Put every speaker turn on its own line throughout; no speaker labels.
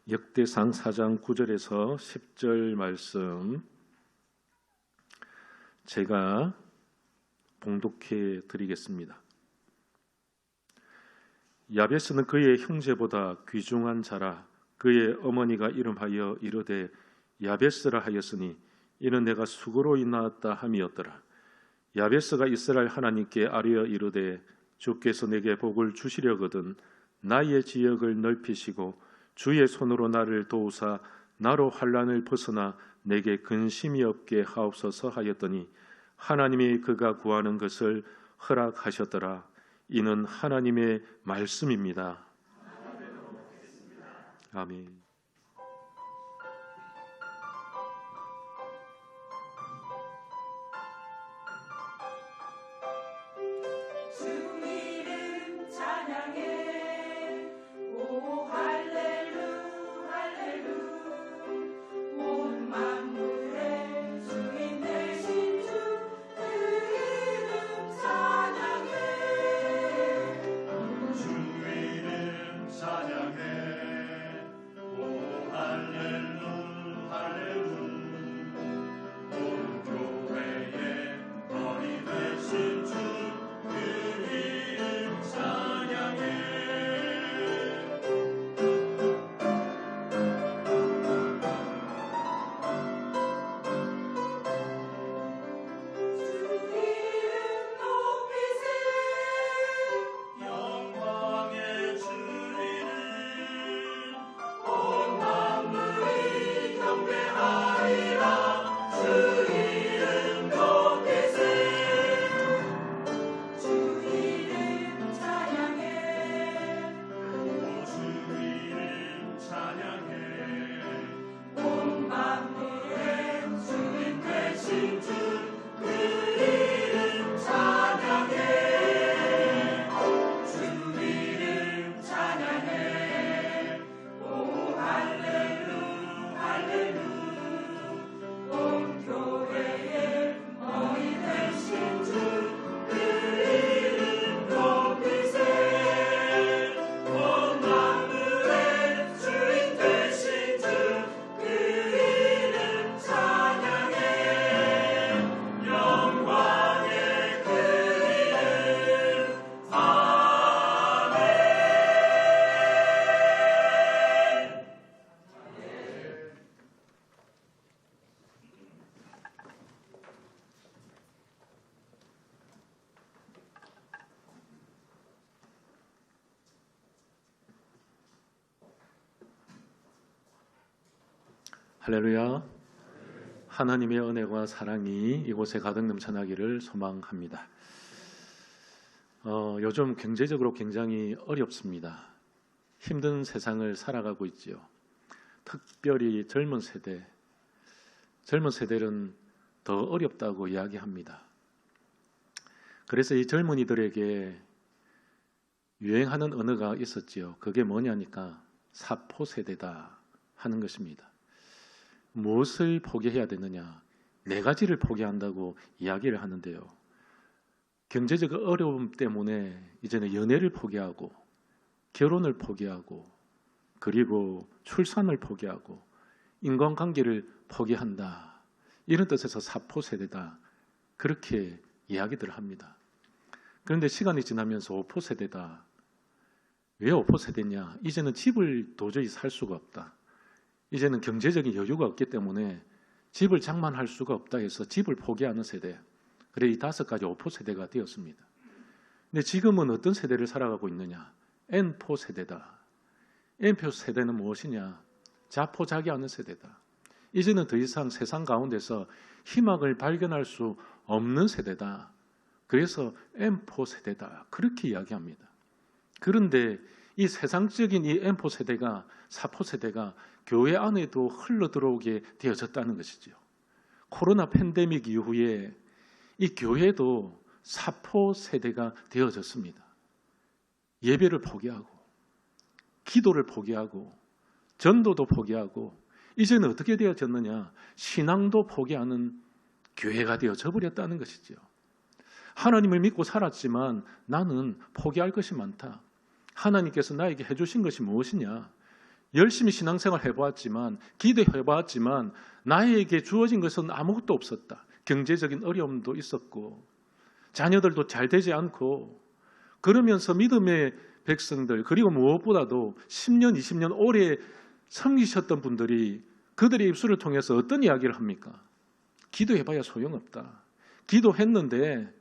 역대상 4장 9절에서 10절 말씀 제가 봉독해 드리겠습니다. 야베스는 그의 형제보다 귀중한 자라. 그의 어머니가 이름하여 이르되 야베스라 하였으니 이는 내가 수고로 인하였다 함이었더라. 야베스가 이스라엘 하나님께 아뢰어 이르되 주께서 내게 복을 주시려거든 나의 지역을 넓히시고 주의 손으로 나를 도우사 나로 환난을 벗어나 내게 근심이 없게 하옵소서 하였더니 하나님이 그가 구하는 것을 허락하셨더라. 이는 하나님의 말씀입니다. 아멘. 할렐루야. 하나님의 은혜와 사랑이 이곳에 가득 넘쳐나기를 소망합니다. 요즘 경제적으로 굉장히 어렵습니다. 힘든 세상을 살아가고 있지요. 특별히 젊은 세대는 더 어렵다고 이야기합니다. 그래서 이 젊은이들에게 유행하는 언어가 있었지요. 그게 뭐냐니까 사포 세대다 하는 것입니다. 무엇을 포기해야 되느냐? 네 가지를 포기한다고 이야기를 하는데요. 경제적 어려움 때문에 이제는 연애를 포기하고 결혼을 포기하고 그리고 출산을 포기하고 인간관계를 포기한다. 이런 뜻에서 사포세대다. 그렇게 이야기들 합니다. 그런데 시간이 지나면서 오포세대다. 왜 오포세대냐? 이제는 집을 도저히 살 수가 없다. 이제는 경제적인 여유가 없기 때문에 집을 장만할 수가 없다 해서 집을 포기하는 세대. 그래 이 5가지 오포 세대가 되었습니다. 근데 지금은 어떤 세대를 살아가고 있느냐? N포 세대다. N포 세대는 무엇이냐? 자포자기하는 세대다. 이제는 더 이상 세상 가운데서 희망을 발견할 수 없는 세대다. 그래서 N포 세대다. 그렇게 이야기합니다. 그런데 이 세상적인 이 N포 세대가 사포 세대가 교회 안에도 흘러 들어오게 되어졌다는 것이죠. 코로나 팬데믹 이후에 이 교회도 사포 세대가 되어졌습니다. 예배를 포기하고 기도를 포기하고 전도도 포기하고 이제는 어떻게 되어졌느냐? 신앙도 포기하는 교회가 되어져 버렸다는 것이죠. 하나님을 믿고 살았지만 나는 포기할 것이 많다. 하나님께서 나에게 해주신 것이 무엇이냐? 열심히 신앙생활 해보았지만, 기도해보았지만 나에게 주어진 것은 아무것도 없었다. 경제적인 어려움도 있었고 자녀들도 잘 되지 않고, 그러면서 믿음의 백성들, 그리고 무엇보다도 10년, 20년 오래 섬기셨던 분들이 그들의 입술을 통해서 어떤 이야기를 합니까? 기도해봐야 소용없다. 기도했는데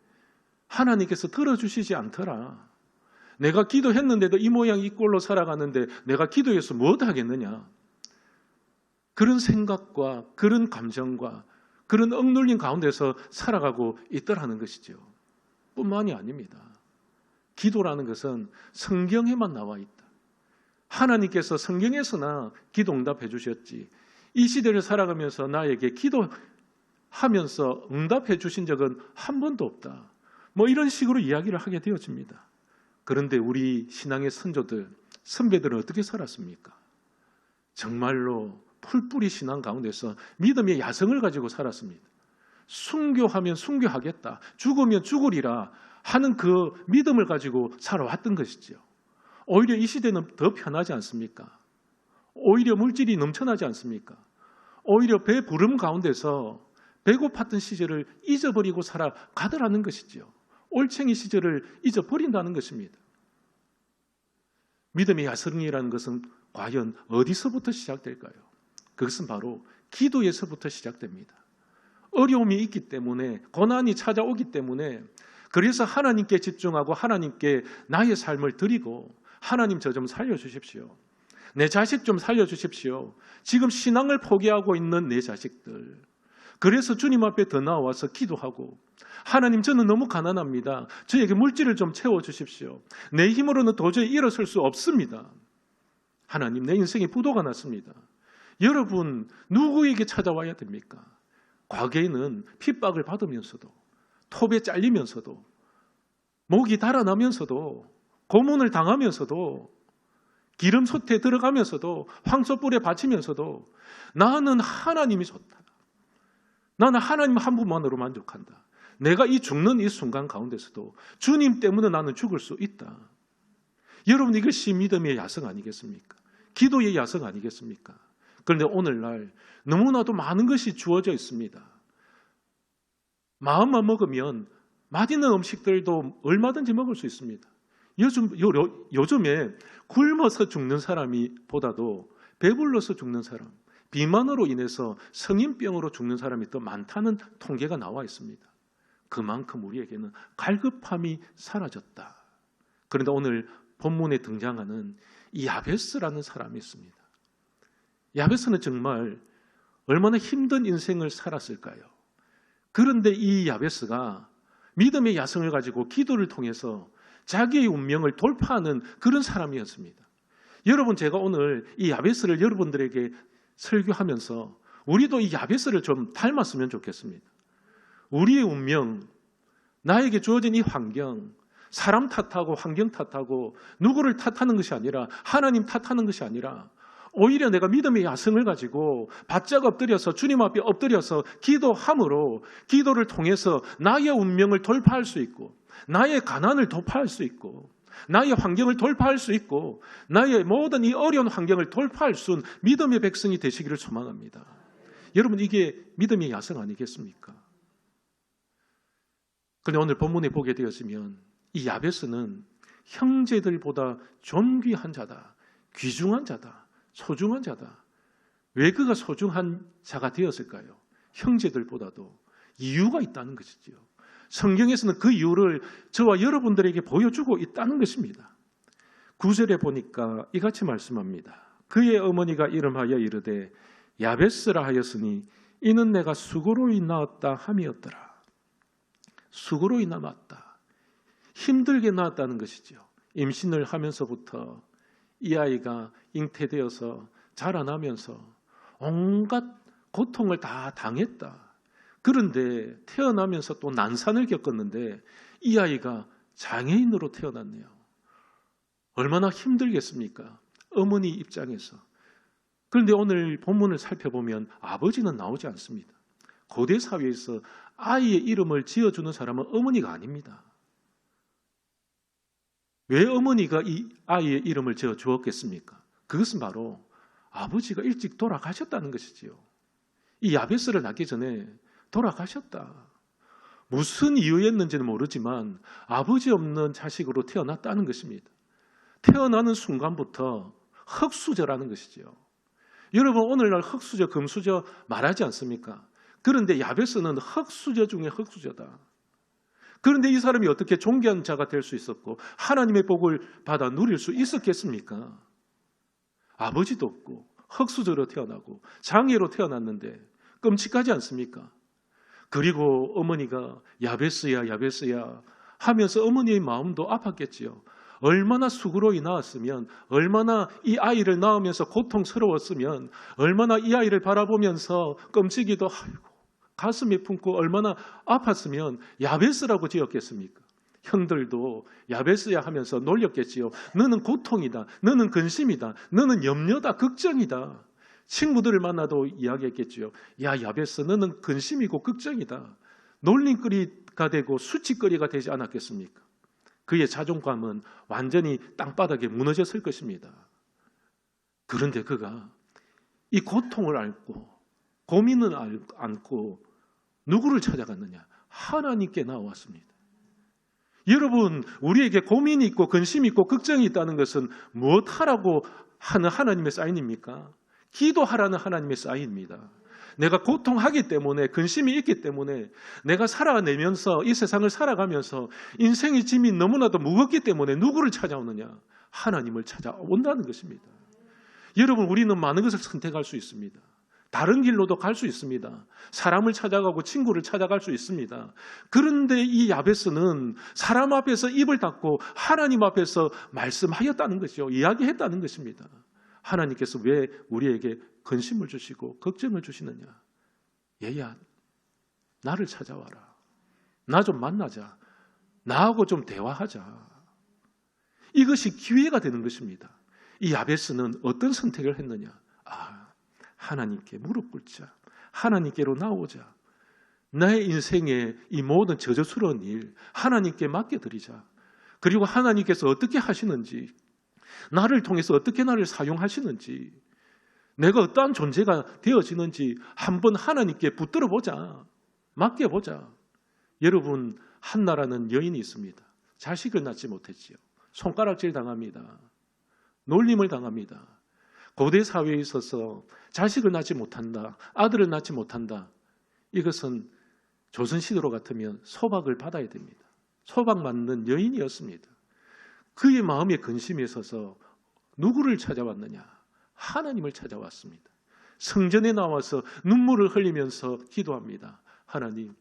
하나님께서 들어주시지 않더라. 내가 기도했는데도 이 모양 이 꼴로 살아가는데 내가 기도해서 무엇 하겠느냐. 그런 생각과 그런 감정과 그런 억눌린 가운데서 살아가고 있더라는 것이죠. 뿐만이 아닙니다. 기도라는 것은 성경에만 나와 있다. 하나님께서 성경에서나 기도 응답해 주셨지, 이 시대를 살아가면서 나에게 기도하면서 응답해 주신 적은 한 번도 없다. 뭐 이런 식으로 이야기를 하게 되어집니다. 그런데 우리 신앙의 선조들, 선배들은 어떻게 살았습니까? 정말로 풀뿌리 신앙 가운데서 믿음의 야성을 가지고 살았습니다. 순교하면 순교하겠다, 죽으면 죽으리라 하는 그 믿음을 가지고 살아왔던 것이죠. 오히려 이 시대는 더 편하지 않습니까? 오히려 물질이 넘쳐나지 않습니까? 오히려 배 부름 가운데서 배고팠던 시절을 잊어버리고 살아가더라는 것이죠. 올챙이 시절을 잊어버린다는 것입니다. 믿음의 야성이라는 것은 과연 어디서부터 시작될까요? 그것은 바로 기도에서부터 시작됩니다. 어려움이 있기 때문에, 고난이 찾아오기 때문에, 그래서 하나님께 집중하고 하나님께 나의 삶을 드리고, 하나님 저 좀 살려주십시오. 내 자식 좀 살려주십시오. 지금 신앙을 포기하고 있는 내 자식들. 그래서 주님 앞에 더 나와서 기도하고, 하나님 저는 너무 가난합니다. 저에게 물질을 좀 채워주십시오. 내 힘으로는 도저히 일어설 수 없습니다. 하나님, 내 인생에 부도가 났습니다. 여러분, 누구에게 찾아와야 됩니까? 과거에는 핍박을 받으면서도, 톱에 잘리면서도, 목이 달아나면서도, 고문을 당하면서도, 기름 솥에 들어가면서도, 황소불에 바치면서도 나는 하나님이 좋다. 나는 하나님 한 분만으로 만족한다. 내가 이 죽는 이 순간 가운데서도 주님 때문에 나는 죽을 수 있다. 여러분, 이것이 믿음의 야성 아니겠습니까? 기도의 야성 아니겠습니까? 그런데 오늘날 너무나도 많은 것이 주어져 있습니다. 마음만 먹으면 맛있는 음식들도 얼마든지 먹을 수 있습니다. 요즘에 굶어서 죽는 사람이 보다도 배불러서 죽는 사람, 비만으로 인해서 성인병으로 죽는 사람이 더 많다는 통계가 나와 있습니다. 그만큼 우리에게는 갈급함이 사라졌다. 그런데 오늘 본문에 등장하는 이 야베스라는 사람이 있습니다. 야베스는 정말 얼마나 힘든 인생을 살았을까요? 그런데 이 야베스가 믿음의 야성을 가지고 기도를 통해서 자기의 운명을 돌파하는 그런 사람이었습니다. 여러분, 제가 오늘 이 야베스를 여러분들에게 설교하면서 우리도 이 야베스를 좀 닮았으면 좋겠습니다. 우리의 운명, 나에게 주어진 이 환경, 사람 탓하고 환경 탓하고 누구를 탓하는 것이 아니라, 하나님 탓하는 것이 아니라, 오히려 내가 믿음의 야성을 가지고 바짝 엎드려서 주님 앞에 엎드려서 기도함으로, 기도를 통해서 나의 운명을 돌파할 수 있고, 나의 가난을 돌파할 수 있고, 나의 환경을 돌파할 수 있고, 나의 모든 이 어려운 환경을 돌파할 수 있는 믿음의 백성이 되시기를 소망합니다. 여러분, 이게 믿음의 야성 아니겠습니까? 그런데 오늘 본문에 보게 되었으면 이 야베스는 형제들보다 존귀한 자다, 귀중한 자다, 소중한 자다. 왜 그가 소중한 자가 되었을까요? 형제들보다도 이유가 있다는 것이지요. 성경에서는 그 이유를 저와 여러분들에게 보여주고 있다는 것입니다. 9절에 보니까 이같이 말씀합니다. 그의 어머니가 이름하여 이르되 야베스라 하였으니 이는 내가 수고로 낳았다 함이었더라. 수고로 낳았다. 힘들게 낳았다는 것이죠. 임신을 하면서부터 이 아이가 잉태되어서 자라나면서 온갖 고통을 다 당했다. 그런데 태어나면서 또 난산을 겪었는데 이 아이가 장애인으로 태어났네요. 얼마나 힘들겠습니까? 어머니 입장에서. 그런데 오늘 본문을 살펴보면 아버지는 나오지 않습니다. 고대 사회에서 아이의 이름을 지어주는 사람은 어머니가 아닙니다. 왜 어머니가 이 아이의 이름을 지어주었겠습니까? 그것은 바로 아버지가 일찍 돌아가셨다는 것이지요. 이 야베스를 낳기 전에 돌아가셨다. 무슨 이유였는지는 모르지만 아버지 없는 자식으로 태어났다는 것입니다. 태어나는 순간부터 흙수저라는 것이지요. 여러분 오늘날 흙수저, 금수저 말하지 않습니까? 그런데 야베스는 흙수저 중에 흙수저다. 그런데 이 사람이 어떻게 존귀한 자가 될 수 있었고 하나님의 복을 받아 누릴 수 있었겠습니까? 아버지도 없고 흙수저로 태어나고 장애로 태어났는데 끔찍하지 않습니까? 그리고 어머니가 야베스야 야베스야 하면서 어머니의 마음도 아팠겠지요. 얼마나 수고로이 낳았으면, 얼마나 이 아이를 낳으면서 고통스러웠으면, 얼마나 이 아이를 바라보면서 끔찍이도 아이고 가슴에 품고 얼마나 아팠으면 야베스라고 지었겠습니까? 형들도 야베스야 하면서 놀렸겠지요. 너는 고통이다. 너는 근심이다. 너는 염려다. 걱정이다. 친구들을 만나도 이야기했겠지요. 야 야베스 너는 근심이고 걱정이다. 놀림거리가 되고 수치거리가 되지 않았겠습니까? 그의 자존감은 완전히 땅바닥에 무너졌을 것입니다. 그런데 그가 이 고통을 안고 고민을 안고 누구를 찾아갔느냐? 하나님께 나왔습니다. 여러분 우리에게 고민이 있고 근심이 있고 걱정이 있다는 것은 무엇하라고 하는 하나님의 사인입니까? 기도하라는 하나님의 사인입니다. 내가 고통하기 때문에 근심이 있기 때문에 내가 살아내면서 이 세상을 살아가면서 인생의 짐이 너무나도 무겁기 때문에 누구를 찾아오느냐? 하나님을 찾아온다는 것입니다. 여러분 우리는 많은 것을 선택할 수 있습니다. 다른 길로도 갈 수 있습니다. 사람을 찾아가고 친구를 찾아갈 수 있습니다. 그런데 이 야베스는 사람 앞에서 입을 닫고 하나님 앞에서 말씀하였다는 것이죠. 이야기했다는 것입니다. 하나님께서 왜 우리에게 근심을 주시고 걱정을 주시느냐? 얘야, 나를 찾아와라. 나 좀 만나자. 나하고 좀 대화하자. 이것이 기회가 되는 것입니다. 이 야베스는 어떤 선택을 했느냐? 하나님께 무릎 꿇자. 하나님께로 나오자. 나의 인생의 이 모든 저저스러운 일 하나님께 맡겨드리자. 그리고 하나님께서 어떻게 하시는지, 나를 통해서 어떻게 나를 사용하시는지, 내가 어떠한 존재가 되어지는지 한번 하나님께 붙들어 보자. 맡겨보자. 여러분, 한나라는 여인이 있습니다. 자식을 낳지 못했지요. 손가락질 당합니다. 놀림을 당합니다. 고대 사회에 있어서 자식을 낳지 못한다, 아들을 낳지 못한다. 이것은 조선시대로 같으면 소박을 받아야 됩니다. 소박 맞는 여인이었습니다. 그의 마음에 근심이 있어서 누구를 찾아왔느냐? 하나님을 찾아왔습니다. 성전에 나와서 눈물을 흘리면서 기도합니다. 하나님,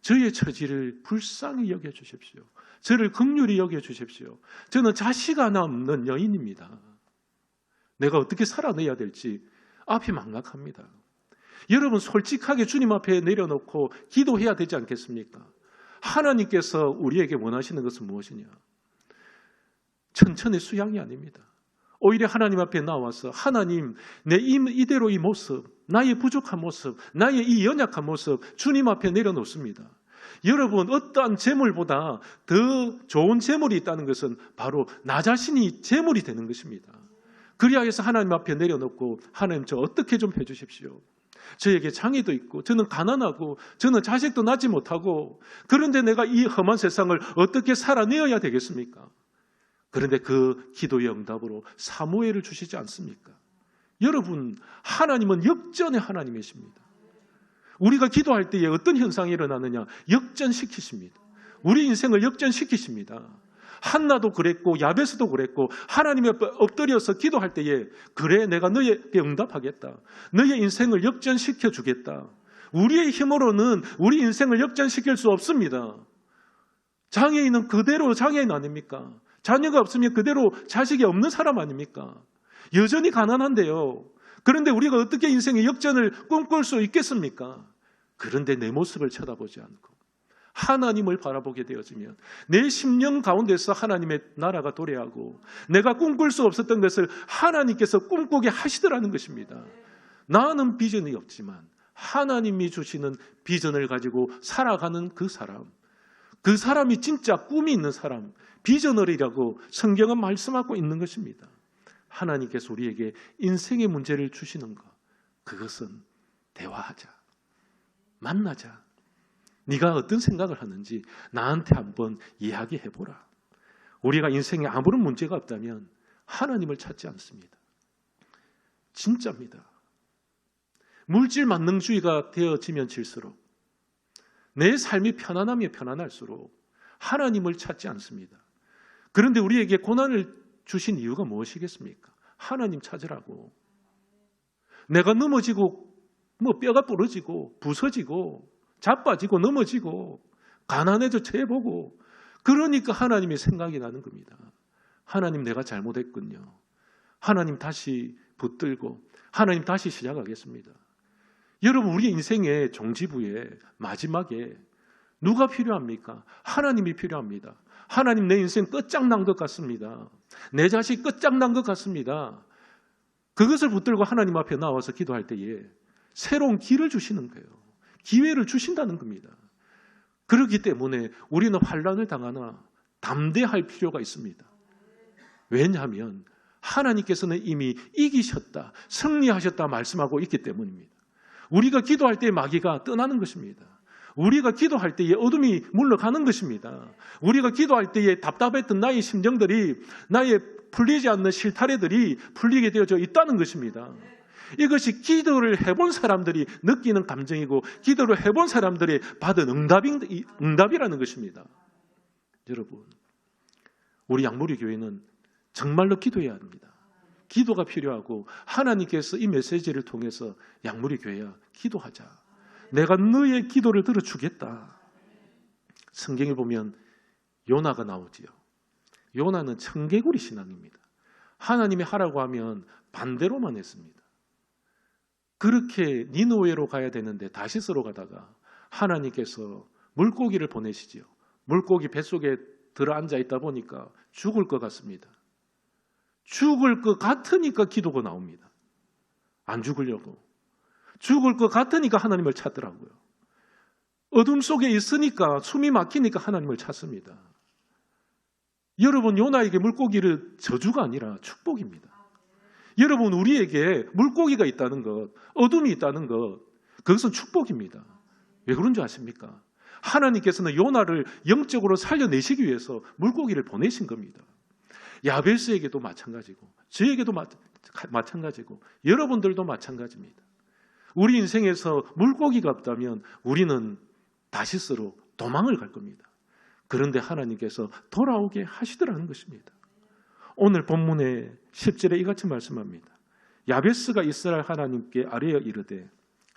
저의 처지를 불쌍히 여겨주십시오. 저를 긍휼히 여겨주십시오. 저는 자식 하나 없는 여인입니다. 내가 어떻게 살아내야 될지 앞이 막막합니다. 여러분 솔직하게 주님 앞에 내려놓고 기도해야 되지 않겠습니까? 하나님께서 우리에게 원하시는 것은 무엇이냐? 천천히 수양이 아닙니다. 오히려 하나님 앞에 나와서 하나님, 내 이대로 이 모습, 나의 부족한 모습, 나의 이 연약한 모습 주님 앞에 내려놓습니다. 여러분 어떠한 재물보다 더 좋은 재물이 있다는 것은 바로 나 자신이 재물이 되는 것입니다. 그리하여 해서 하나님 앞에 내려놓고 하나님 저 어떻게 좀 해주십시오. 저에게 장애도 있고 저는 가난하고 저는 자식도 낳지 못하고 그런데 내가 이 험한 세상을 어떻게 살아내어야 되겠습니까? 그런데 그 기도의 응답으로 사무엘을 주시지 않습니까? 여러분 하나님은 역전의 하나님이십니다. 우리가 기도할 때에 어떤 현상이 일어나느냐? 역전시키십니다. 우리 인생을 역전시키십니다. 한나도 그랬고 야베스도 그랬고 하나님 앞에 엎드려서 기도할 때에 그래 내가 너에게 응답하겠다. 너의 인생을 역전시켜 주겠다. 우리의 힘으로는 우리 인생을 역전시킬 수 없습니다. 장애인은 그대로 장애인 아닙니까? 자녀가 없으면 그대로 자식이 없는 사람 아닙니까? 여전히 가난한데요. 그런데 우리가 어떻게 인생의 역전을 꿈꿀 수 있겠습니까? 그런데 내 모습을 쳐다보지 않고 하나님을 바라보게 되어지면 내 심령 가운데서 하나님의 나라가 도래하고 내가 꿈꿀 수 없었던 것을 하나님께서 꿈꾸게 하시더라는 것입니다. 나는 비전이 없지만 하나님이 주시는 비전을 가지고 살아가는 그 사람이 진짜 꿈이 있는 사람, 비전어리라고 성경은 말씀하고 있는 것입니다. 하나님께서 우리에게 인생의 문제를 주시는 것, 그것은 대화하자, 만나자. 네가 어떤 생각을 하는지 나한테 한번 이야기해보라. 우리가 인생에 아무런 문제가 없다면 하나님을 찾지 않습니다. 진짜입니다. 물질 만능주의가 되어지면 질수록, 내 삶이 편안하면 편안할수록 하나님을 찾지 않습니다. 그런데 우리에게 고난을 주신 이유가 무엇이겠습니까? 하나님 찾으라고. 내가 넘어지고 뼈가 부러지고 부서지고 자빠지고 넘어지고 가난해져 처해보고, 그러니까 하나님의 생각이 나는 겁니다. 하나님, 내가 잘못했군요. 하나님, 다시 붙들고 하나님 다시 시작하겠습니다. 여러분, 우리 인생의 종지부에 마지막에 누가 필요합니까? 하나님이 필요합니다. 하나님, 내 인생 끝장난 것 같습니다. 내 자식 끝장난 것 같습니다. 그것을 붙들고 하나님 앞에 나와서 기도할 때에 새로운 길을 주시는 거예요. 기회를 주신다는 겁니다. 그렇기 때문에 우리는 환난을 당하나 담대할 필요가 있습니다. 왜냐하면 하나님께서는 이미 이기셨다, 승리하셨다 말씀하고 있기 때문입니다. 우리가 기도할 때 마귀가 떠나는 것입니다. 우리가 기도할 때에 어둠이 물러가는 것입니다. 우리가 기도할 때에 답답했던 나의 심정들이, 나의 풀리지 않는 실타래들이 풀리게 되어져 있다는 것입니다. 이것이 기도를 해본 사람들이 느끼는 감정이고, 기도를 해본 사람들이 받은 응답이라는 것입니다. 여러분, 우리 양무리 교회는 정말로 기도해야 합니다. 기도가 필요하고, 하나님께서 이 메시지를 통해서 양무리 교회야, 기도하자. 내가 너의 기도를 들어주겠다. 성경에 보면 요나가 나오지요. 요나는 청개구리 신앙입니다. 하나님이 하라고 하면 반대로만 했습니다. 그렇게 니느웨로 가야 되는데 다시스로 가다가 하나님께서 물고기를 보내시지요. 물고기 뱃속에 들어앉아 있다 보니까 죽을 것 같습니다. 죽을 것 같으니까 기도가 나옵니다. 안 죽으려고. 죽을 것 같으니까 하나님을 찾더라고요. 어둠 속에 있으니까, 숨이 막히니까 하나님을 찾습니다. 여러분, 요나에게 물고기를 저주가 아니라 축복입니다. 여러분, 우리에게 물고기가 있다는 것, 어둠이 있다는 것, 그것은 축복입니다. 왜 그런 줄 아십니까? 하나님께서는 요나를 영적으로 살려내시기 위해서 물고기를 보내신 겁니다. 야베스에게도 마찬가지고, 저에게도 마찬가지고, 여러분들도 마찬가지입니다. 우리 인생에서 물고기가 없다면 우리는 다시스로 도망을 갈 겁니다. 그런데 하나님께서 돌아오게 하시더라는 것입니다. 오늘 본문의 10절에 이같이 말씀합니다. 야베스가 이스라엘 하나님께 아뢰어 이르되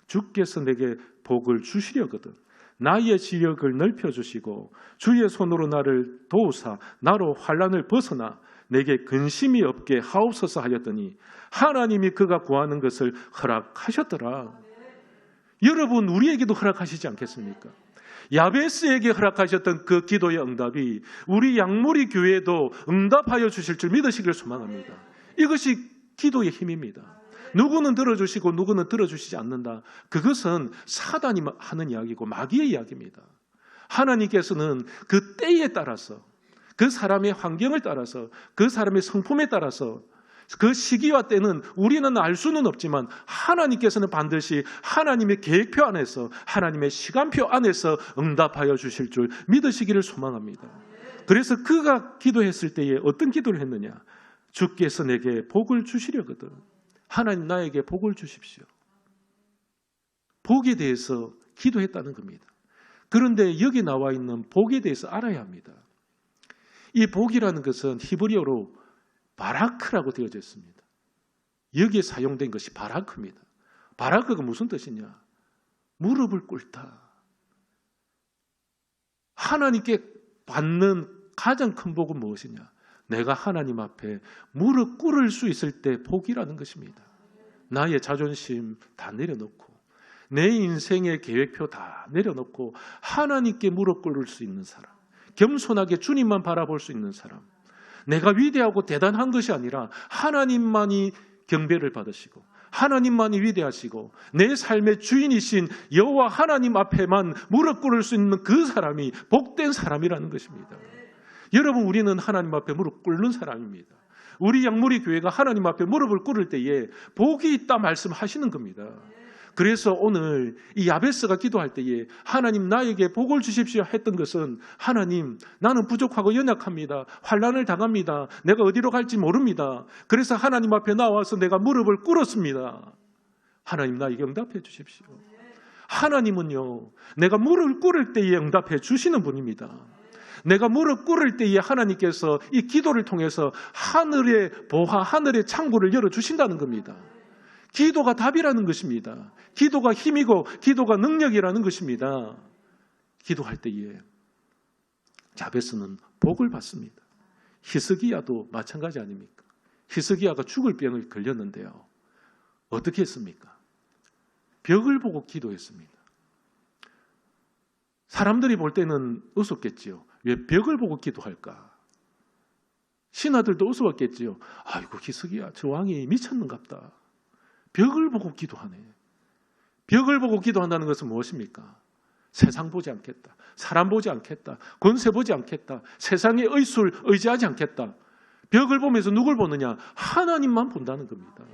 주께서 내게 복을 주시려거든 나의 지역을 넓혀주시고 주의 손으로 나를 도우사 나로 환난을 벗어나 내게 근심이 없게 하옵소서 하였더니 하나님이 그가 구하는 것을 허락하셨더라. 여러분, 우리에게도 허락하시지 않겠습니까? 야베스에게 허락하셨던 그 기도의 응답이 우리 양무리 교회에도 응답하여 주실 줄 믿으시길 소망합니다. 이것이 기도의 힘입니다. 누구는 들어주시고 누구는 들어주시지 않는다. 그것은 사단이 하는 이야기고 마귀의 이야기입니다. 하나님께서는 그 때에 따라서, 그 사람의 환경을 따라서, 그 사람의 성품에 따라서, 그 시기와 때는 우리는 알 수는 없지만 하나님께서는 반드시 하나님의 계획표 안에서, 하나님의 시간표 안에서 응답하여 주실 줄 믿으시기를 소망합니다. 그래서 그가 기도했을 때에 어떤 기도를 했느냐? 주께서 내게 복을 주시려거든 하나님 나에게 복을 주십시오. 복에 대해서 기도했다는 겁니다. 그런데 여기 나와 있는 복에 대해서 알아야 합니다. 이 복이라는 것은 히브리어로 바라크라고 되어져 있습니다. 여기에 사용된 것이 바라크입니다. 바라크가 무슨 뜻이냐? 무릎을 꿇다. 하나님께 받는 가장 큰 복은 무엇이냐? 내가 하나님 앞에 무릎 꿇을 수 있을 때 복이라는 것입니다. 나의 자존심 다 내려놓고 내 인생의 계획표 다 내려놓고 하나님께 무릎 꿇을 수 있는 사람, 겸손하게 주님만 바라볼 수 있는 사람, 내가 위대하고 대단한 것이 아니라 하나님만이 경배를 받으시고 하나님만이 위대하시고 내 삶의 주인이신 여호와 하나님 앞에만 무릎 꿇을 수 있는 그 사람이 복된 사람이라는 것입니다. 여러분, 우리는 하나님 앞에 무릎 꿇는 사람입니다. 우리 양무리 교회가 하나님 앞에 무릎을 꿇을 때에 복이 있다 말씀하시는 겁니다. 그래서 오늘 이 야베스가 기도할 때에 하나님 나에게 복을 주십시오 했던 것은 하나님 나는 부족하고 연약합니다. 환난을 당합니다. 내가 어디로 갈지 모릅니다. 그래서 하나님 앞에 나와서 내가 무릎을 꿇었습니다. 하나님 나에게 응답해 주십시오. 하나님은요 내가 무릎을 꿇을 때에 응답해 주시는 분입니다. 내가 무릎 꿇을 때에 하나님께서 이 기도를 통해서 하늘의 보화, 하늘의 창구를 열어주신다는 겁니다. 기도가 답이라는 것입니다. 기도가 힘이고 기도가 능력이라는 것입니다. 기도할 때에 야베스는 복을 받습니다. 히스기야도 마찬가지 아닙니까? 히스기야가 죽을 병을 걸렸는데요. 어떻게 했습니까? 벽을 보고 기도했습니다. 사람들이 볼 때는 우습겠지요. 왜 벽을 보고 기도할까? 신하들도 우스웠겠지요. 아이고 히스기야 저 왕이 미쳤는갑다. 벽을 보고 기도하네. 벽을 보고 기도한다는 것은 무엇입니까? 세상 보지 않겠다. 사람 보지 않겠다. 권세 보지 않겠다. 세상의 의술 의지하지 않겠다. 벽을 보면서 누굴 보느냐? 하나님만 본다는 겁니다.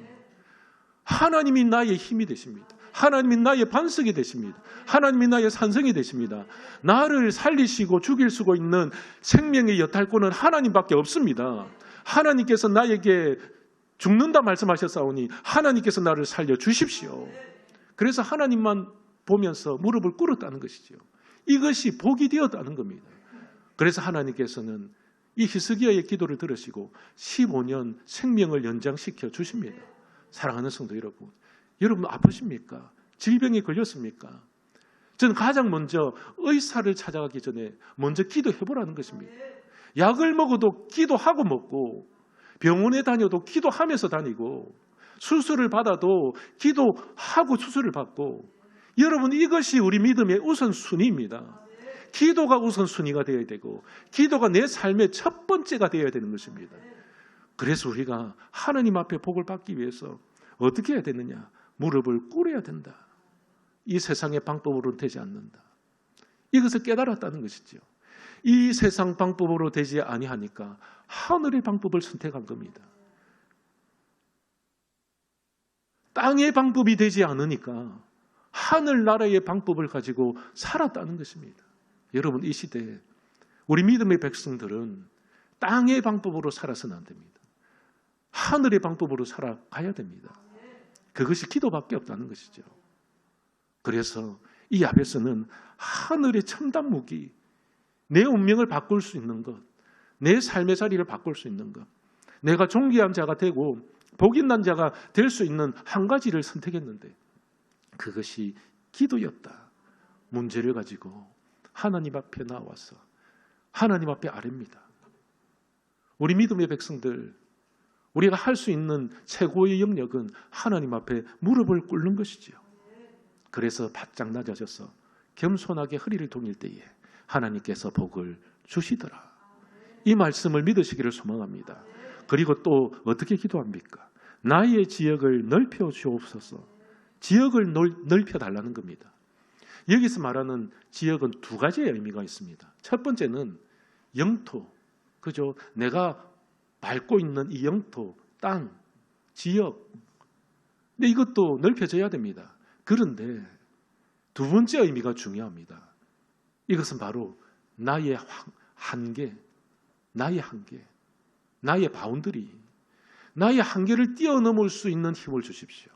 하나님이 나의 힘이 되십니다. 하나님이 나의 반석이 되십니다. 하나님이 나의 산성이 되십니다. 나를 살리시고 죽일 수 있는 생명의 여탈권은 하나님밖에 없습니다. 하나님께서 나에게 죽는다 말씀하셨사오니 하나님께서 나를 살려주십시오. 그래서 하나님만 보면서 무릎을 꿇었다는 것이죠. 이것이 복이 되었다는 겁니다. 그래서 하나님께서는 이 히스기야의 기도를 들으시고 15년 생명을 연장시켜 주십니다. 사랑하는 성도 여러분, 여러분 아프십니까? 질병에 걸렸습니까? 저는 가장 먼저 의사를 찾아가기 전에 먼저 기도해보라는 것입니다. 약을 먹어도 기도하고 먹고 병원에 다녀도 기도하면서 다니고 수술을 받아도 기도하고 수술을 받고 여러분 이것이 우리 믿음의 우선순위입니다. 기도가 우선순위가 되어야 되고 기도가 내 삶의 첫 번째가 되어야 되는 것입니다. 그래서 우리가 하나님 앞에 복을 받기 위해서 어떻게 해야 되느냐? 무릎을 꿇어야 된다. 이 세상의 방법으로는 되지 않는다. 이것을 깨달았다는 것이죠. 이 세상 방법으로 되지 아니하니까 하늘의 방법을 선택한 겁니다. 땅의 방법이 되지 않으니까 하늘나라의 방법을 가지고 살았다는 것입니다. 여러분 이 시대에 우리 믿음의 백성들은 땅의 방법으로 살아서는 안 됩니다. 하늘의 방법으로 살아가야 됩니다. 그것이 기도밖에 없다는 것이죠. 그래서 이 야베스는 하늘의 첨단 무기, 내 운명을 바꿀 수 있는 것, 내 삶의 자리를 바꿀 수 있는 것, 내가 존귀한 자가 되고 복 있는 자가 될 수 있는 한 가지를 선택했는데 그것이 기도였다. 문제를 가지고 하나님 앞에 나와서 하나님 앞에 아뢰입니다. 우리 믿음의 백성들, 우리가 할 수 있는 최고의 영역은 하나님 앞에 무릎을 꿇는 것이지요. 그래서 바짝 낮아져서 겸손하게 허리를 동일 때에 하나님께서 복을 주시더라. 이 말씀을 믿으시기를 소망합니다. 그리고 또 어떻게 기도합니까? 나의 지역을 넓혀 주옵소서. 지역을 넓혀 달라는 겁니다. 여기서 말하는 지역은 두 가지의 의미가 있습니다. 첫 번째는 영토, 그죠? 내가 밟고 있는 이 영토, 땅, 지역. 근데 이것도 넓혀져야 됩니다. 그런데 두 번째 의미가 중요합니다. 이것은 바로 나의 한계, 나의 바운더리, 나의 한계를 뛰어넘을 수 있는 힘을 주십시오.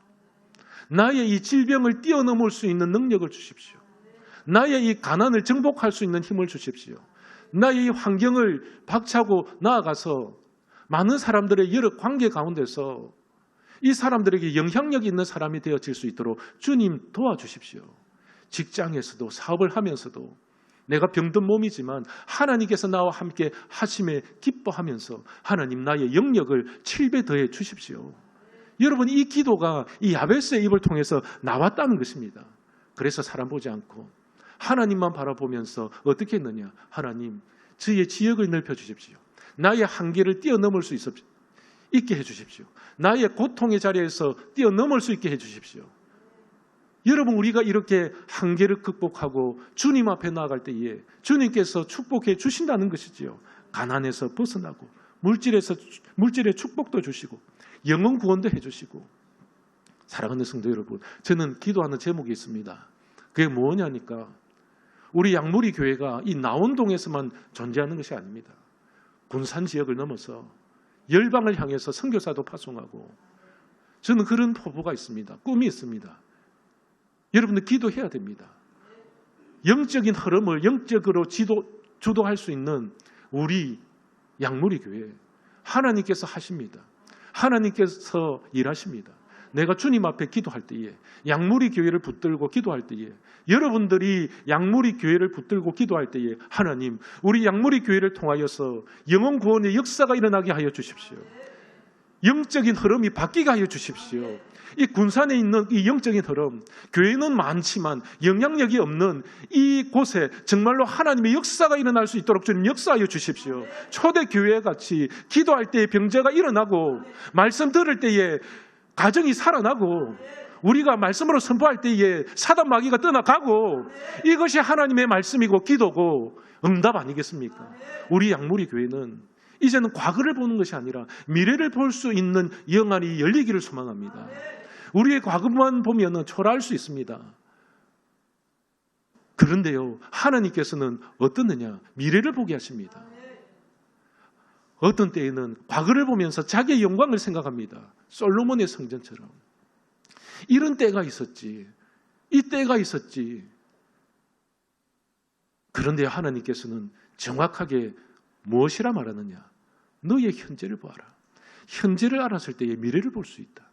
나의 이 질병을 뛰어넘을 수 있는 능력을 주십시오. 나의 이 가난을 정복할 수 있는 힘을 주십시오. 나의 이 환경을 박차고 나아가서 많은 사람들의 여러 관계 가운데서 이 사람들에게 영향력 있는 사람이 되어질 수 있도록 주님 도와주십시오. 직장에서도 사업을 하면서도 내가 병든 몸이지만 하나님께서 나와 함께 하심에 기뻐하면서 하나님 나의 영역을 7배 더해 주십시오. 여러분 이 기도가 이 야베스의 입을 통해서 나왔다는 것입니다. 그래서 사람 보지 않고 하나님만 바라보면서 어떻게 했느냐? 하나님 저의 지역을 넓혀 주십시오. 나의 한계를 뛰어넘을 수 있게 해주십시오. 나의 고통의 자리에서 뛰어넘을 수 있게 해주십시오. 여러분 우리가 이렇게 한계를 극복하고 주님 앞에 나아갈 때에 주님께서 축복해 주신다는 것이지요. 가난에서 벗어나고 물질의 축복도 주시고 영혼 구원도 해주시고. 사랑하는 성도 여러분, 저는 기도하는 제목이 있습니다. 그게 뭐냐니까 우리 양무리 교회가 이 나온동에서만 존재하는 것이 아닙니다. 군산 지역을 넘어서 열방을 향해서 선교사도 파송하고, 저는 그런 포부가 있습니다. 꿈이 있습니다. 여러분들 기도해야 됩니다. 영적인 흐름을 영적으로 주도할 수 있는 우리 양무리 교회, 하나님께서 하십니다. 하나님께서 일하십니다. 내가 주님 앞에 기도할 때에, 양무리 교회를 붙들고 기도할 때에, 여러분들이 양무리 교회를 붙들고 기도할 때에 하나님, 우리 양무리 교회를 통하여서 영혼 구원의 역사가 일어나게 하여 주십시오. 영적인 흐름이 바뀌게 하여 주십시오. 이 군산에 있는 이 영적인 흐름, 교회는 많지만 영향력이 없는 이 곳에 정말로 하나님의 역사가 일어날 수 있도록 주님 역사하여 주십시오. 초대교회 같이 기도할 때에 병자가 일어나고, 말씀 들을 때에 가정이 살아나고, 우리가 말씀으로 선포할 때에 사단 마귀가 떠나가고, 이것이 하나님의 말씀이고 기도고 응답 아니겠습니까? 우리 양무리 교회는 이제는 과거를 보는 것이 아니라 미래를 볼 수 있는 영안이 열리기를 소망합니다. 우리의 과거만 보면 초라할 수 있습니다. 그런데요, 하나님께서는 어떻느냐? 미래를 보게 하십니다. 어떤 때에는 과거를 보면서 자기의 영광을 생각합니다. 솔로몬의 성전처럼. 이런 때가 있었지. 이 때가 있었지. 그런데 하나님께서는 정확하게 무엇이라 말하느냐? 너의 현재를 보아라. 현재를 알았을 때의 미래를 볼 수 있다.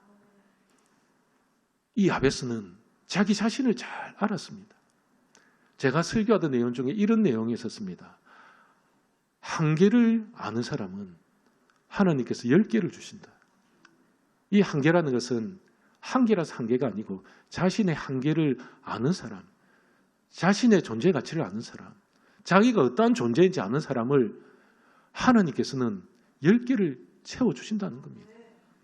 이 야베스는 자기 자신을 잘 알았습니다. 제가 설교하던 내용 중에 이런 내용이 있었습니다. 한계를 아는 사람은 하나님께서 10개를 주신다. 이 한계라는 것은 한계라서 한계가 아니고 자신의 한계를 아는 사람, 자신의 존재 가치를 아는 사람, 자기가 어떠한 존재인지 아는 사람을 하나님께서는 10개를 채워주신다는 겁니다.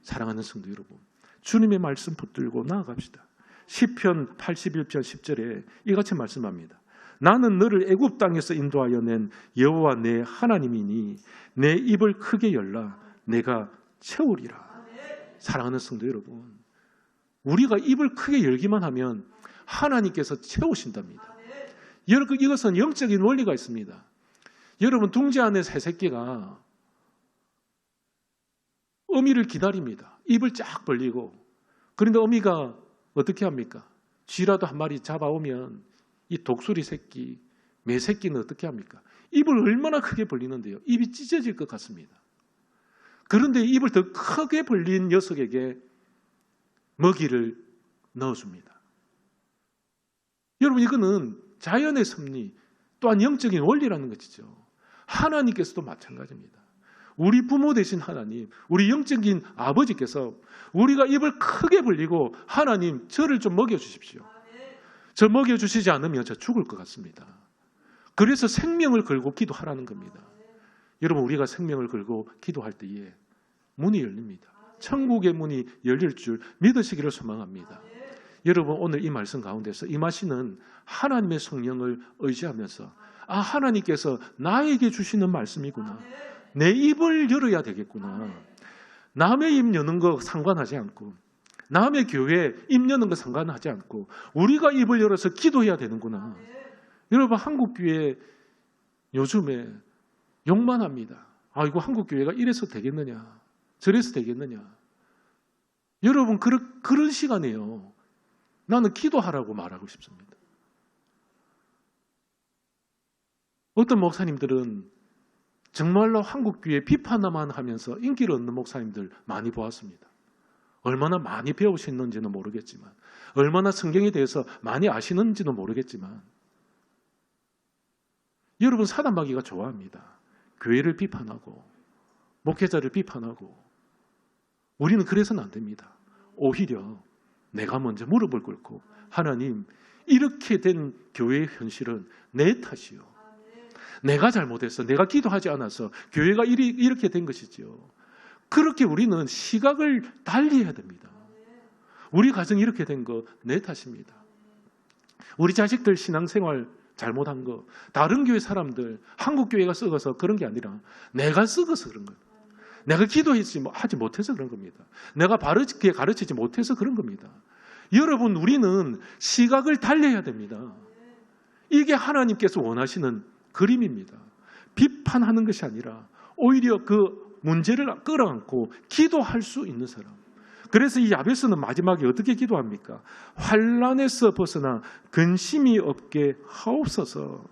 사랑하는 성도 여러분, 주님의 말씀 붙들고 나아갑시다. 시편 81편 10절에 이같이 말씀합니다. 나는 너를 애굽 땅에서 인도하여 낸 여호와 내 하나님이니 내 입을 크게 열라 내가 채우리라. 사랑하는 성도 여러분, 우리가 입을 크게 열기만 하면 하나님께서 채우신답니다. 여러분, 이것은 영적인 원리가 있습니다. 여러분, 둥지 안에 새새끼가 어미를 기다립니다. 입을 쫙 벌리고. 그런데 어미가 어떻게 합니까? 쥐라도 한 마리 잡아오면 이 독수리 새끼, 매 새끼는 어떻게 합니까? 입을 얼마나 크게 벌리는데요. 입이 찢어질 것 같습니다. 그런데 입을 더 크게 벌린 녀석에게 먹이를 넣어줍니다. 여러분, 이거는 자연의 섭리, 또한 영적인 원리라는 것이죠. 하나님께서도 마찬가지입니다. 우리 부모 되신 하나님, 우리 영적인 아버지께서 우리가 입을 크게 벌리고 하나님 저를 좀 먹여주십시오. 저 먹여주시지 않으면 저 죽을 것 같습니다. 그래서 생명을 걸고 기도하라는 겁니다. 여러분, 우리가 생명을 걸고 기도할 때에 문이 열립니다. 천국의 문이 열릴 줄 믿으시기를 소망합니다. 여러분, 오늘 이 말씀 가운데서 임하시는 하나님의 성령을 의지하면서 하나님께서 나에게 주시는 말씀이구나. 내 입을 열어야 되겠구나. 남의 입 여는 거 상관하지 않고, 남의 교회 입 여는 거 상관하지 않고 우리가 입을 열어서 기도해야 되는구나. 여러분, 한국교회 요즘에 욕만 합니다. 이거 한국교회가 이래서 되겠느냐, 저래서 되겠느냐. 여러분, 그런 시간이에요. 나는 기도하라고 말하고 싶습니다. 어떤 목사님들은 정말로 한국교회 비판만 하면서 인기를 얻는 목사님들 많이 보았습니다. 얼마나 많이 배우시는지는 모르겠지만, 얼마나 성경에 대해서 많이 아시는지는 모르겠지만, 여러분, 사단마귀가 좋아합니다. 교회를 비판하고 목회자를 비판하고. 우리는 그래서는 안 됩니다. 오히려 내가 먼저 무릎을 꿇고 하나님, 이렇게 된 교회의 현실은 내 탓이요. 내가 잘못해서, 내가 기도하지 않아서 교회가 이렇게 된 것이지요. 그렇게 우리는 시각을 달리해야 됩니다. 우리 가정이 이렇게 된 거 내 탓입니다. 우리 자식들 신앙생활 잘못한 거, 다른 교회 사람들, 한국 교회가 썩어서 그런 게 아니라 내가 썩어서 그런 거예요. 내가 하지 못해서 그런 겁니다. 내가 바르게 가르치지 못해서 그런 겁니다. 여러분, 우리는 시각을 달리해야 됩니다. 이게 하나님께서 원하시는 그림입니다. 비판하는 것이 아니라 오히려 그 문제를 끌어안고 기도할 수 있는 사람. 그래서 이 야베스는 마지막에 어떻게 기도합니까? 환난에서 벗어나 근심이 없게 하옵소서.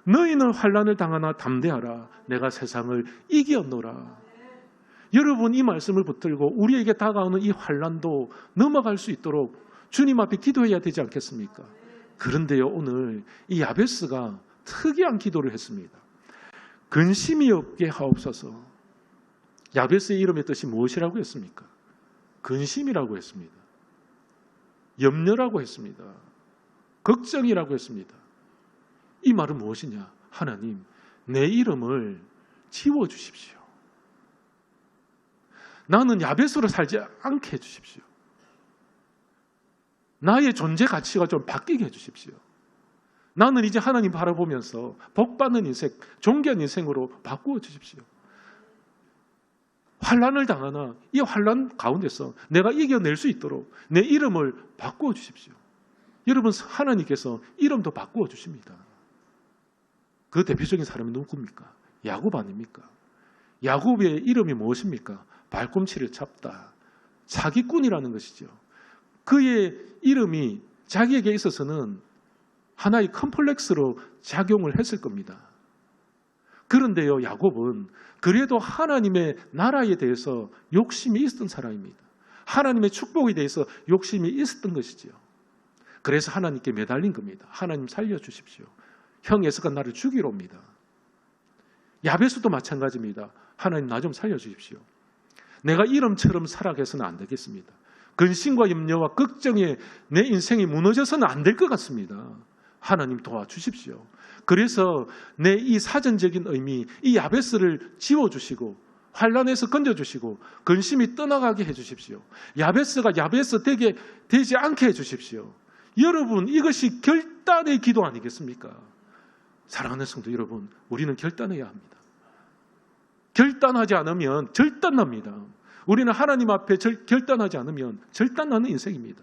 너희는 환난을 당하나 담대하라. 내가 세상을 이겼노라. 여러분, 이 말씀을 붙들고 우리에게 다가오는 이 환난도 넘어갈 수 있도록 주님 앞에 기도해야 되지 않겠습니까? 그런데요, 오늘 이 야베스가 특이한 기도를 했습니다. 근심이 없게 하옵소서. 야베스의 이름의 뜻이 무엇이라고 했습니까? 근심이라고 했습니다. 염려라고 했습니다. 걱정이라고 했습니다. 이 말은 무엇이냐? 하나님, 내 이름을 지워주십시오. 나는 야베스로 살지 않게 해주십시오. 나의 존재 가치가 좀 바뀌게 해주십시오. 나는 이제 하나님 바라보면서 복받는 인생, 존귀한 인생으로 바꾸어 주십시오. 환난을 당하나 이 환난 가운데서 내가 이겨낼 수 있도록 내 이름을 바꾸어 주십시오. 여러분, 하나님께서 이름도 바꾸어 주십니다. 그 대표적인 사람이 누굽니까? 야곱 아닙니까? 야곱의 이름이 무엇입니까? 발꿈치를 잡다. 사기꾼이라는 것이죠. 그의 이름이 자기에게 있어서는 하나의 컴플렉스로 작용을 했을 겁니다. 그런데요, 야곱은 그래도 하나님의 나라에 대해서 욕심이 있었던 사람입니다. 하나님의 축복에 대해서 욕심이 있었던 것이지요. 그래서 하나님께 매달린 겁니다. 하나님 살려주십시오. 형 에서가 나를 죽이러 옵니다. 야베스도 마찬가지입니다. 하나님, 나 좀 살려주십시오. 내가 이름처럼 살아가서는 안 되겠습니다. 근심과 염려와 걱정에 내 인생이 무너져서는 안 될 것 같습니다. 하나님 도와주십시오. 그래서 내 이 사전적인 의미, 이 야베스를 지워주시고 환난에서 건져주시고 근심이 떠나가게 해주십시오. 야베스가 야베스 되지 않게 해주십시오. 여러분, 이것이 결단의 기도 아니겠습니까? 사랑하는 성도 여러분, 우리는 결단해야 합니다. 결단하지 않으면 절단납니다. 우리는 하나님 앞에 결단하지 않으면 절단나는 인생입니다.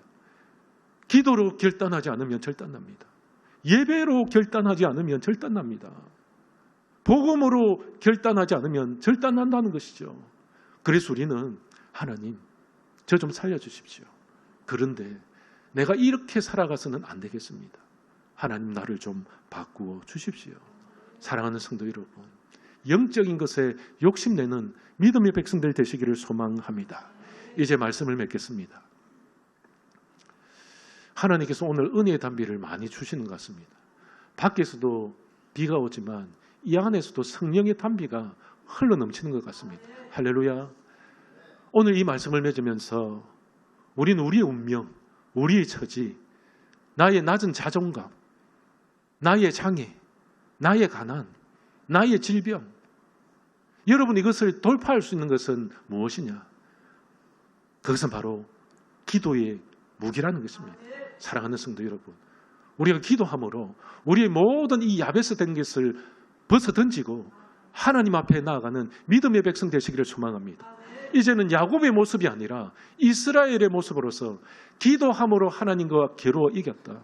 기도로 결단하지 않으면 절단납니다. 예배로 결단하지 않으면 절단납니다. 복음으로 결단하지 않으면 절단난다는 것이죠. 그래서 우리는 하나님, 저 좀 살려주십시오. 그런데 내가 이렇게 살아가서는 안 되겠습니다. 하나님, 나를 좀 바꾸어 주십시오. 사랑하는 성도 여러분, 영적인 것에 욕심내는 믿음의 백성들 되시기를 소망합니다. 이제 말씀을 맺겠습니다. 하나님께서 오늘 은혜의 단비를 많이 주시는 것 같습니다. 밖에서도 비가 오지만 이 안에서도 성령의 단비가 흘러넘치는 것 같습니다. 할렐루야. 오늘 이 말씀을 맺으면서 우리는 우리의 운명, 우리의 처지, 나의 낮은 자존감, 나의 장애, 나의 가난, 나의 질병, 여러분, 이것을 돌파할 수 있는 것은 무엇이냐? 그것은 바로 기도의 무기라는 것입니다. 사랑하는 성도 여러분, 우리가 기도함으로 우리의 모든 이 야베스 된 것을 벗어던지고 하나님 앞에 나아가는 믿음의 백성 되시기를 소망합니다. 이제는 야곱의 모습이 아니라 이스라엘의 모습으로서 기도함으로 하나님과 겨루어 이겼다.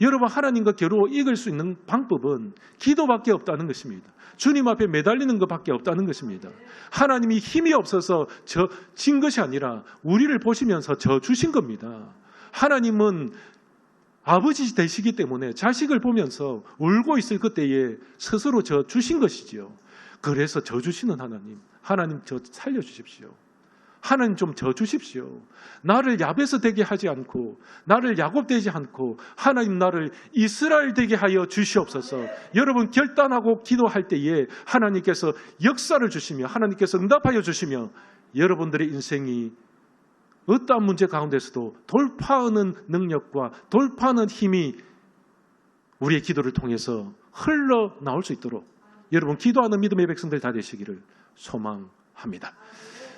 여러분, 하나님과 겨루어 이길 수 있는 방법은 기도밖에 없다는 것입니다. 주님 앞에 매달리는 것밖에 없다는 것입니다. 하나님이 힘이 없어서 진 것이 아니라 우리를 보시면서 주신 겁니다. 하나님은 아버지 되시기 때문에 자식을 보면서 울고 있을 그때에 스스로 주신 것이지요. 그래서 주시는 하나님 저 살려주십시오. 하나님 좀 주십시오. 나를 야베스 되게 하지 않고 나를 야곱 되지 않고 하나님 나를 이스라엘 되게 하여 주시옵소서. 여러분, 결단하고 기도할 때에 하나님께서 역사를 주시며 하나님께서 응답하여 주시며 여러분들의 인생이 어떠한 문제 가운데서도 돌파하는 능력과 돌파하는 힘이 우리의 기도를 통해서 흘러나올 수 있도록 여러분, 기도하는 믿음의 백성들 다 되시기를 소망합니다.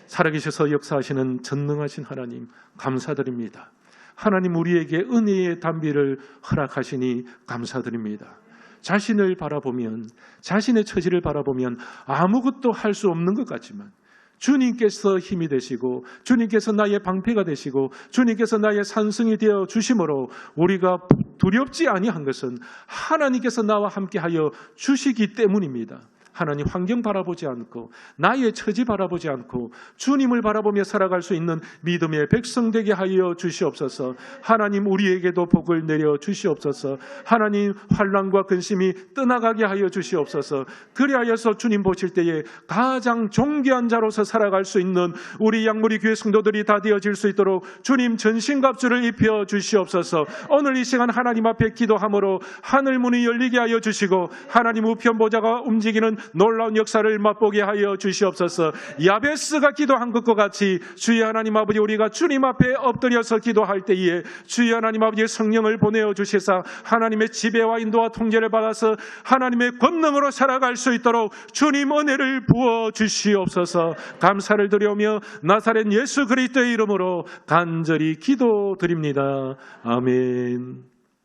살아계셔서 역사하시는 전능하신 하나님, 감사드립니다. 하나님, 우리에게 은혜의 단비를 허락하시니 감사드립니다. 자신을 바라보면, 자신의 처지를 바라보면 아무것도 할 수 없는 것 같지만 주님께서 힘이 되시고 주님께서 나의 방패가 되시고 주님께서 나의 산성이 되어 주심으로 우리가 두렵지 아니한 것은 하나님께서 나와 함께하여 주시기 때문입니다. 하나님 환경 바라보지 않고 나의 처지 바라보지 않고 주님을 바라보며 살아갈 수 있는 믿음의 백성 되게 하여 주시옵소서. 하나님 우리에게도 복을 내려 주시옵소서. 하나님 환난과 근심이 떠나가게 하여 주시옵소서. 그리하여서 주님 보실 때에 가장 존귀한 자로서 살아갈 수 있는 우리 양무리 교회 성도들이 다 되어질 수 있도록 주님 전신갑주를 입혀 주시옵소서. 오늘 이 시간 하나님 앞에 기도함으로 하늘 문이 열리게 하여 주시고 하나님 우편 보좌가 움직이는 놀라운 역사를 맛보게 하여 주시옵소서. 야베스가 기도한 것과 같이 주의 하나님 아버지 우리가 주님 앞에 엎드려서 기도할 때에 주의 하나님 아버지의 성령을 보내어 주시사 하나님의 지배와 인도와 통제를 받아서 하나님의 권능으로 살아갈 수 있도록 주님 은혜를 부어 주시옵소서. 감사를 드리오며 나사렛 예수 그리스도의 이름으로 간절히 기도드립니다. 아멘.